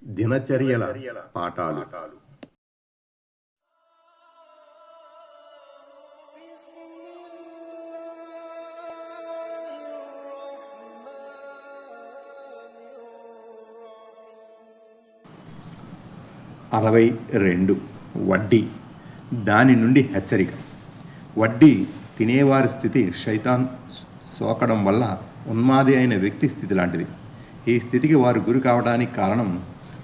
దినచర్యల పాఠాలు. అరవై రెండు. వడ్డీ, దాని నుండి హెచ్చరిక. వడ్డీ తినేవారి స్థితి శైతాన్ సోకడం వల్ల ఉన్మాది అయిన వ్యక్తి స్థితి లాంటిది. ఈ స్థితికి వారు గురి కావడానికి కారణం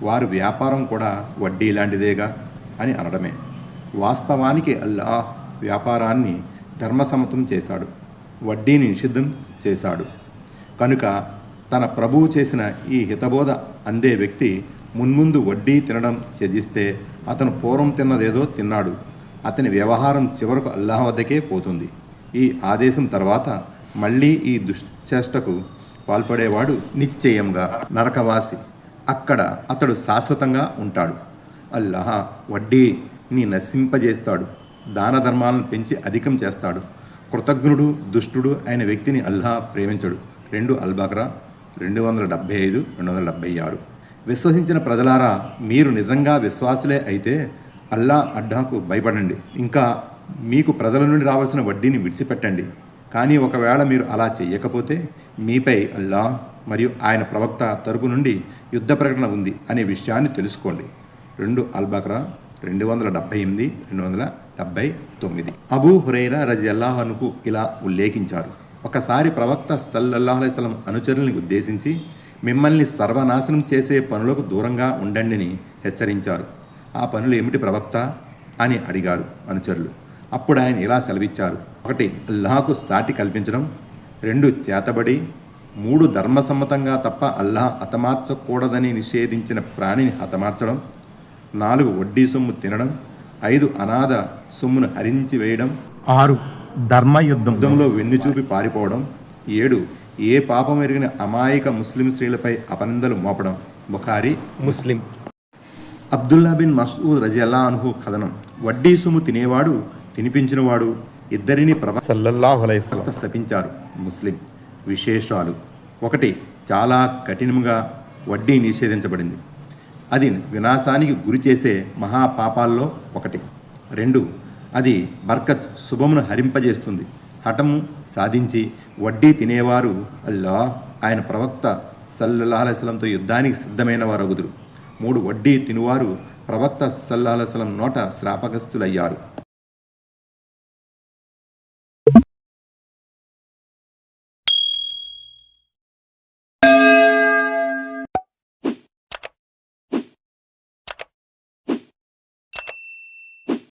వారి వ్యాపారం కూడా వడ్డీ లాంటిదేగా అని అనడమే. వాస్తవానికి అల్లాహ్ వ్యాపారాన్ని ధర్మసమ్మతం చేశాడు, వడ్డీని నిషిద్ధం చేశాడు. కనుక తన ప్రభువు చేసిన ఈ హితబోధ అందే వ్యక్తి మున్ముందు వడ్డీ తినడం త్యజిస్తే అతను పూర్వం తిన్నదేదో తిన్నాడు. అతని వ్యవహారం చివరకు అల్లాహ్ వద్దకే పోతుంది. ఈ ఆదేశం తర్వాత మళ్ళీ ఈ దుశ్చేష్టకు పాల్పడేవాడు నిశ్చయంగా నరకవాసి. అక్కడ అతడు శాశ్వతంగా ఉంటాడు. అల్లాహ్ వడ్డీని నశింపజేస్తాడు, దాన ధర్మాలను పెంచి అధికం చేస్తాడు. కృతజ్ఞుడు దుష్టుడు అయిన వ్యక్తిని అల్లాహ్ ప్రేమించడు. 2 అల్-బకరా 275, 276. విశ్వసించిన ప్రజలారా, మీరు నిజంగా విశ్వాసులే అయితే అల్లాహ్ అడ్డాకు భయపడండి, ఇంకా మీకు ప్రజల నుండి రావాల్సిన వడ్డీని విడిచిపెట్టండి. కానీ ఒకవేళ మీరు అలా చెయ్యకపోతే మీపై అల్లాహ్ మరియు ఆయన ప్రవక్త తరపు నుండి యుద్ధ ప్రకటన ఉంది అనే విషయాన్ని తెలుసుకోండి. 2 అల్-బకరా 278, 279. అబూ హురైరా రజియల్లాహు అన్హు ఇలా ఉల్లేఖించారు. ఒకసారి ప్రవక్త సల్లల్లాహు అలైహి వసల్లం అనుచరుల్ని ఉద్దేశించి మిమ్మల్ని సర్వనాశనం చేసే పనులకు దూరంగా ఉండండిని హెచ్చరించారు. ఆ పనులు ఏమిటి ప్రవక్త అని అడిగారు అనుచరులు. అప్పుడు ఆయన ఇలా సెలవిచ్చారు: 1 అల్లాహకు సాటి కల్పించడం, 2 చేతబడి, 3 ధర్మసమ్మతంగా తప్ప అల్లాహ్ హతమార్చకూడదని నిషేధించిన ప్రాణిని హతమార్చడం, 4 వడ్డీ సొమ్ము తినడం, 5 అనాథ సొమ్మును హరించి వేయడం, 6 ధర్మయుద్ధంలో వెన్నుచూపి పారిపోవడం, 7 ఏ పాపం ఎరిగిన అమాయక ముస్లిం స్త్రీలపై అపనిందలు మోపడం. బుఖారీ, ముస్లిం. అబ్దుల్లా బిన్ మస్ఊద్ రజియల్లాహు అన్హు కథనం. వడ్డీ సొమ్ము తినేవాడు, తినిపించినవాడు ఇద్దరిని సల్లల్లాహు అలైహి వసల్లం శపించారు. ముస్లిం. విశేషాలు. 1 చాలా కఠినంగా వడ్డీ నిషేధించబడింది. అది వినాశానికి గురి చేసే మహాపాపాల్లో 1. 2 అది బర్కత్ శుభమును హరింపజేస్తుంది. హఠము సాధించి వడ్డీ తినేవారు అల్లాహ్ ఆయన ప్రవక్త సల్లల్లాహు అలైహి వసల్లంతో యుద్ధానికి సిద్ధమైన వారు అగుదురు. 3 వడ్డీ తినువారు ప్రవక్త సల్లల్లాహు అలైహి వసల్లం నోట శ్రాపగ్రస్తులయ్యారు.